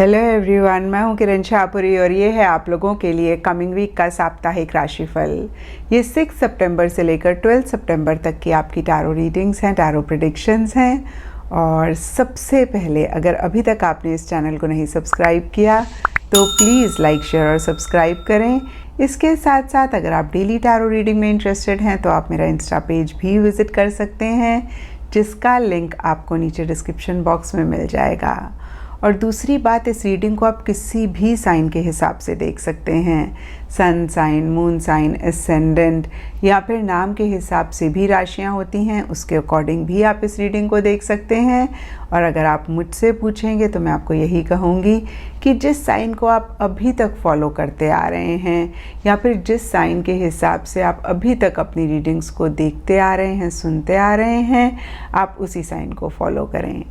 Hello everyone, मैं हूं किरण शाहपुरी और ये है आप लोगों के लिए कमिंग वीक का साप्ताहिक राशिफल। ये 6 सितंबर से लेकर 12 सितंबर तक की आपकी टैरो रीडिंग्स हैं, टैरो प्रेडिक्शंस हैं। और सबसे पहले, अगर अभी तक आपने इस चैनल को नहीं सब्सक्राइब किया तो प्लीज़ लाइक, शेयर और सब्सक्राइब करें। इसके साथ साथ अगर आप डेली टैरो रीडिंग में इंटरेस्टेड हैं तो आप मेरा इंस्टा पेज भी विज़िट कर सकते हैं, जिसका लिंक आपको नीचे डिस्क्रिप्शन बॉक्स में मिल जाएगा। और दूसरी बात, इस रीडिंग को आप किसी भी साइन के हिसाब से देख सकते हैं। Sun sign, moon sign, ascendant या फिर नाम के हिसाब से भी राशियां होती हैं, उसके अकॉर्डिंग भी आप इस रीडिंग को देख सकते हैं। और अगर आप मुझसे पूछेंगे तो मैं आपको यही कहूँगी कि जिस साइन को आप अभी तक फॉलो करते आ रहे हैं या फिर जिस साइन के हिसाब से आप अभी तक अपनी रीडिंग्स को देखते आ रहे हैं, सुनते आ रहे हैं, आप उसी साइन को फॉलो करें।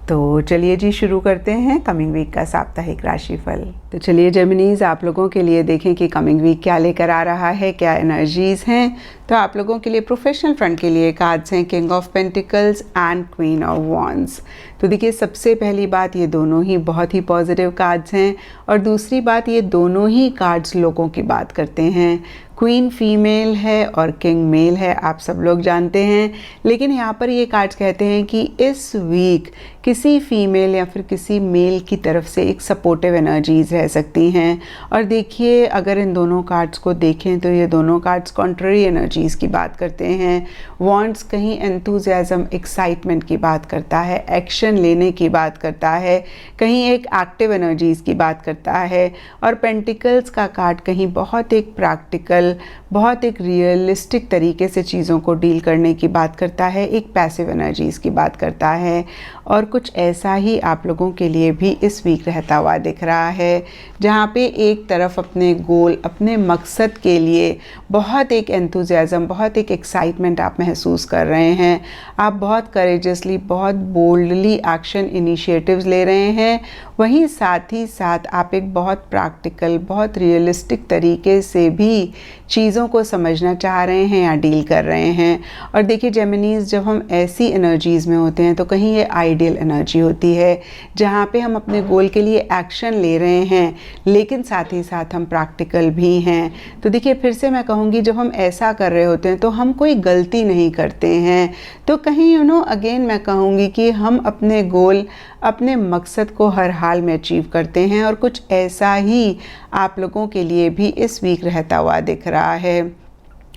तो चलिए जी, शुरू करते हैं कमिंग वीक का साप्ताहिक राशिफल। तो चलिए जेमिनीज, आप लोगों के लिए देखें कि कमिंग वीक क्या लेकर आ रहा है, क्या एनर्जीज हैं। तो आप लोगों के लिए प्रोफेशनल फ्रंट के लिए कार्ड्स हैं king of pentacles and queen of wands. तो देखिए, सबसे पहली बात, ये दोनों ही बहुत ही पॉजिटिव कार्ड्स हैं। और दूसरी बात, ये दोनों ही कार्ड्स लोगों की बात करते हैं। क्वीन फीमेल है और किंग मेल है, आप सब लोग जानते हैं। लेकिन यहाँ पर ये कार्ड्स कहते हैं कि इस वीक किसी फीमेल या फिर किसी मेल की तरफ से एक सपोर्टिव एनर्जीज रह सकती हैं। और देखिए, अगर इन दोनों कार्ड्स को देखें तो ये दोनों कार्ड्स कॉन्ट्ररी एनर्जीज की बात करते हैं। वॉन्ड्स कहीं एंथुजियाज्म, एक्साइटमेंट की बात करता है, एक्शन लेने की बात करता है, कहीं एक एक्टिव एनर्जीज की बात करता है। और पेंटिकल्स का कार्ड कहीं बहुत एक प्रैक्टिकल, बहुत एक रियलिस्टिक तरीके से चीज़ों को डील करने की बात करता है, एक पैसिव एनर्जीज की बात करता है। और कुछ ऐसा ही आप लोगों के लिए भी इस वीक रहता हुआ दिख रहा है, जहाँ पे एक तरफ अपने गोल, अपने मकसद के लिए बहुत एक एंथुजियाज्म, बहुत एक एक्साइटमेंट आप महसूस कर रहे हैं। आप बहुत करेजसली, बहुत बोल्डली एक्शन इनिशिएटिव्स ले रहे हैं। वहीं साथ ही साथ आप एक बहुत प्रैक्टिकल, बहुत रियलिस्टिक तरीके से भी चीज़ों को समझना चाह रहे हैं या डील कर रहे हैं। और देखिए जेमिनीज, जब हम ऐसी एनर्जीज़ में होते हैं तो कहीं ये आइडियल एनर्जी होती है, जहाँ पे हम अपने गोल के लिए एक्शन ले रहे हैं, लेकिन साथ ही साथ हम प्रैक्टिकल भी हैं। तो देखिए, फिर से मैं कहूँगी, जब हम ऐसा कर रहे होते हैं तो हम कोई गलती नहीं करते हैं। तो कहीं अगेन मैं कहूँगी कि हम अपने गोल, अपने मकसद को हर हाल में अचीव करते हैं। और कुछ ऐसा ही आप लोगों के लिए भी इस वीक रहता हुआ दिख रहा है।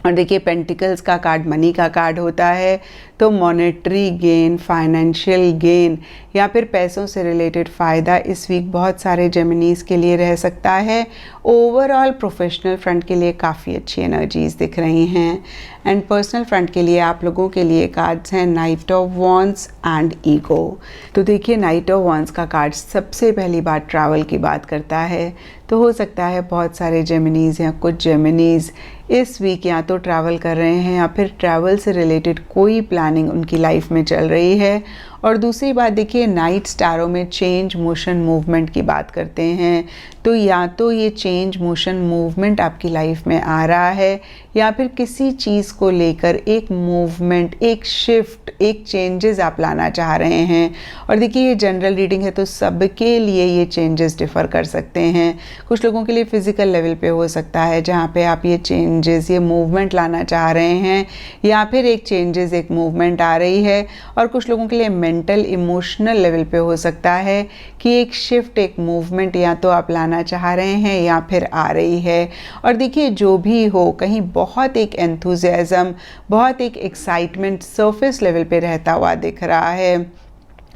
और देखिए, पेंटिकल्स का कार्ड मनी का कार्ड होता है, तो मॉनेटरी गेन, फाइनेंशियल गेन या फिर पैसों से रिलेटेड फ़ायदा इस वीक बहुत सारे जेमिनीज़ के लिए रह सकता है। ओवरऑल प्रोफेशनल फ्रंट के लिए काफ़ी अच्छी एनर्जीज़ दिख रही हैं। एंड पर्सनल फ्रंट के लिए आप लोगों के लिए कार्ड्स हैं night of wands and ego. तो देखिए, नाइट ऑफ वॉन्ड्स का कार्ड सबसे पहली बार ट्रैवल की बात करता है। तो हो सकता है बहुत सारे जेमिनीज़ या कुछ जेमिनीज़ इस वीक या तो ट्रैवल कर रहे हैं या फिर ट्रैवल से रिलेटेड कोई प्लानिंग उनकी लाइफ में चल रही है। और दूसरी बात, देखिए, नाइट्स टैरो में चेंज, मोशन, मूवमेंट की बात करते हैं। तो या तो ये चेंज, मोशन, मूवमेंट आपकी लाइफ में आ रहा है या फिर किसी चीज़ को लेकर एक मूवमेंट, एक शिफ्ट, एक चेंजेस आप लाना चाह रहे हैं। और देखिए, ये जनरल रीडिंग है तो सबके लिए ये चेंजेस डिफ़र कर सकते हैं। कुछ लोगों के लिए फिज़िकल लेवल पे हो सकता है, जहाँ पे आप ये चेंजेस, ये मूवमेंट लाना चाह रहे हैं, या फिर एक चेंजेस, एक मूवमेंट आ रही है। और कुछ लोगों के लिए मेंटल, इमोशनल लेवल पे हो सकता है कि एक शिफ्ट, एक मूवमेंट या तो आप लाना चाह रहे हैं या फिर आ रही है। और देखिए, जो भी हो, कहीं बहुत एक एंथुजियाज्म, बहुत एक एक्साइटमेंट सरफेस लेवल पे रहता हुआ दिख रहा है।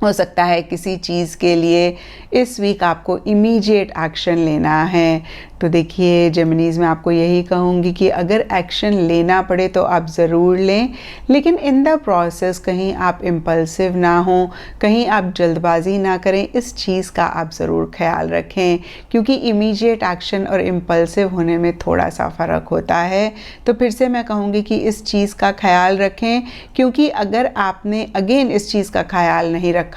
हो सकता है किसी चीज़ के लिए इस वीक आपको इमीडिएट एक्शन लेना है। तो देखिए जेमिनीज़, मैं आपको यही कहूँगी कि अगर एक्शन लेना पड़े तो आप ज़रूर लें, लेकिन इन द प्रोसेस कहीं आप इम्पल्सिव ना हो, कहीं आप जल्दबाजी ना करें, इस चीज़ का आप ज़रूर ख्याल रखें। क्योंकि इमीडिएट एक्शन और इम्पल्सिव होने में थोड़ा सा फ़र्क होता है। तो फिर से मैं कहूँगी कि इस चीज़ का ख्याल रखें, क्योंकि अगर आपने अगेन इस चीज़ का ख्याल नहीं रखा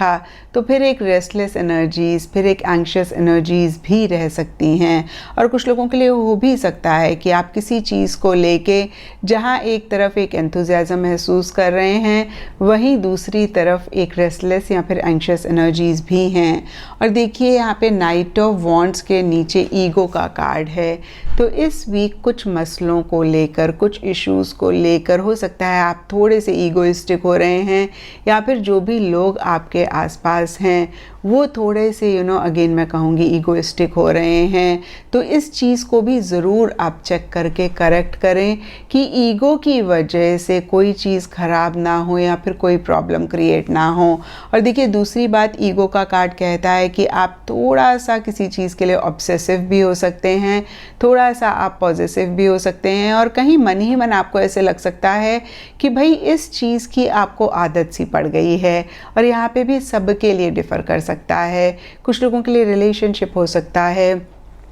तो तो फिर एक रेस्टलेस एनर्जीज़, फिर एक एंग्शियस एनर्जीज़ भी रह सकती हैं। और कुछ लोगों के लिए हो भी सकता है कि आप किसी चीज़ को लेके जहाँ एक तरफ एक एंथुजियाज़म महसूस कर रहे हैं, वहीं दूसरी तरफ एक रेस्टलेस या फिर एंग्शियस एनर्जीज़ भी हैं। और देखिए यहाँ पे नाइट ऑफ वॉन्ड्स के नीचे ईगो का कार्ड है। तो इस वीक कुछ मसलों को लेकर, कुछ इश्यूज़ को लेकर हो सकता है आप थोड़े से ईगोइस्टिक हो रहे हैं, या फिर जो भी लोग आपके आसपास हैं वो थोड़े से अगेन मैं कहूँगी ईगोइस्टिक हो रहे हैं। तो इस चीज़ को भी ज़रूर आप चेक करके करेक्ट करें कि ईगो की वजह से कोई चीज़ ख़राब ना हो या फिर कोई प्रॉब्लम क्रिएट ना हो। और देखिए दूसरी बात, ईगो का कार्ड कहता है कि आप थोड़ा सा किसी चीज़ के लिए ऑब्सेसिव भी हो सकते हैं, थोड़ा सा आप पॉजिटिव भी हो सकते हैं, और कहीं मन ही मन आपको ऐसे लग सकता है कि भाई इस चीज़ की आपको आदत सी पड़ गई है। और यहाँ पे भी सबके लिए डिफ़र कर सकता है। कुछ लोगों के लिए रिलेशनशिप हो सकता है,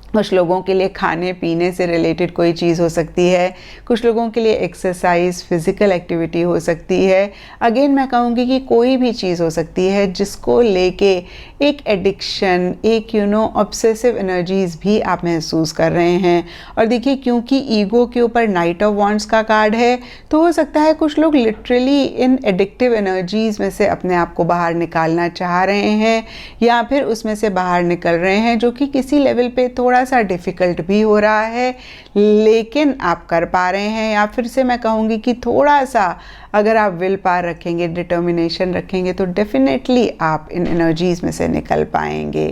कुछ लोगों के लिए खाने पीने से रिलेटेड कोई चीज़ हो सकती है, कुछ लोगों के लिए एक्सरसाइज, फिज़िकल एक्टिविटी हो सकती है। अगेन मैं कहूँगी कि कोई भी चीज़ हो सकती है जिसको लेके एक एडिक्शन, एक ऑब्सेसिव एनर्जीज़ भी आप महसूस कर रहे हैं। और देखिए क्योंकि ईगो के ऊपर नाइट ऑफ वॉन्ड्स का कार्ड है, तो हो सकता है कुछ लोग लिटरली इन एडिक्टिव एनर्जीज़ में से अपने आप को बाहर निकालना चाह रहे हैं, या फिर उसमें से बाहर निकल रहे हैं, जो कि किसी लेवल पे थोड़ा सा डिफ़िकल्ट भी हो रहा है, लेकिन आप कर पा रहे हैं। या फिर से मैं कहूँगी कि थोड़ा सा अगर आप विल पावर रखेंगे, डिटर्मिनेशन रखेंगे, तो डेफिनेटली आप इन एनर्जीज़ में से निकल पाएंगे।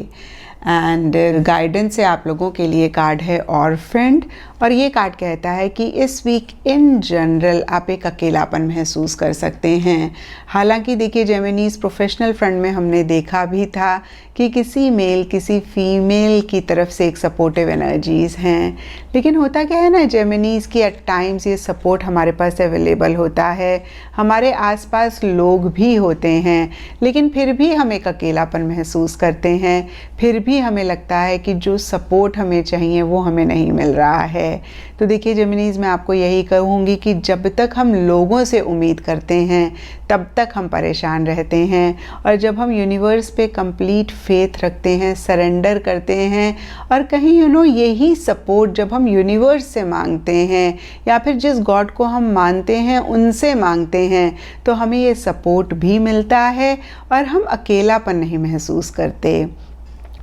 एंड गाइडेंस से आप लोगों के लिए कार्ड है ऑर्फेंड, और ये कार्ड कहता है कि इस वीक इन जनरल आप एक अकेलापन महसूस कर सकते हैं। हालांकि देखिए जेमिनीज़ प्रोफेशनल फ्रंट में हमने देखा भी था कि किसी मेल किसी फीमेल की तरफ से एक सपोर्टिव एनर्जीज़ हैं, लेकिन होता क्या है ना जेमिनीज़ की एट टाइम्स ये सपोर्ट हमारे पास अवेलेबल होता है, हमारे आसपास लोग भी होते हैं, लेकिन फिर भी हम एक अकेलापन महसूस करते हैं, फिर भी हमें लगता है कि जो सपोर्ट हमें चाहिए वो हमें नहीं मिल रहा है। तो देखिए जेमिनीज़ मैं आपको यही कहूँगी कि जब तक हम लोगों से उम्मीद करते हैं तब तक हम परेशान रहते हैं, और जब हम यूनिवर्स पे कंप्लीट फेथ रखते हैं, सरेंडर करते हैं, और कहीं यही सपोर्ट जब हम यूनिवर्स से मांगते हैं या फिर जिस गॉड को हम मानते हैं उनसे मांगते हैं, तो हमें ये सपोर्ट भी मिलता है और हम अकेलापन नहीं महसूस करते।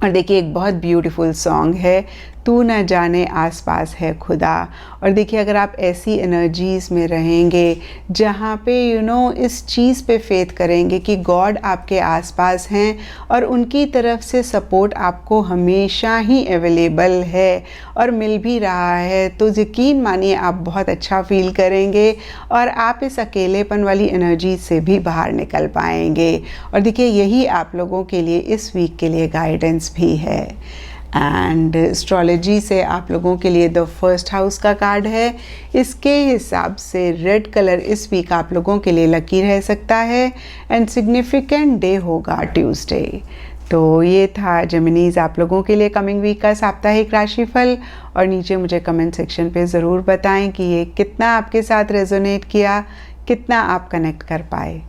और देखिए एक बहुत ब्यूटीफुल सॉन्ग है, तू न जाने आसपास है खुदा। और देखिए अगर आप ऐसी एनर्जीज़ में रहेंगे जहाँ पे इस चीज़ पे फेथ करेंगे कि गॉड आपके आसपास हैं और उनकी तरफ से सपोर्ट आपको हमेशा ही अवेलेबल है और मिल भी रहा है, तो यकीन मानिए आप बहुत अच्छा फील करेंगे और आप इस अकेलेपन वाली एनर्जी से भी बाहर निकल पाएंगे। और देखिए यही आप लोगों के लिए इस वीक के लिए गाइडेंस भी है। एंड एस्ट्रोलॉजी से आप लोगों के लिए द फर्स्ट हाउस का कार्ड है, इसके हिसाब से रेड कलर इस वीक आप लोगों के लिए लकी रह सकता है एंड सिग्निफिकेंट डे होगा ट्यूसडे। तो ये था जेमिनीज़ आप लोगों के लिए कमिंग वीक का साप्ताहिक राशिफल, और नीचे मुझे कमेंट सेक्शन पे ज़रूर बताएं कि ये कितना आपके साथ रेजोनेट किया, कितना आप कनेक्ट कर पाए।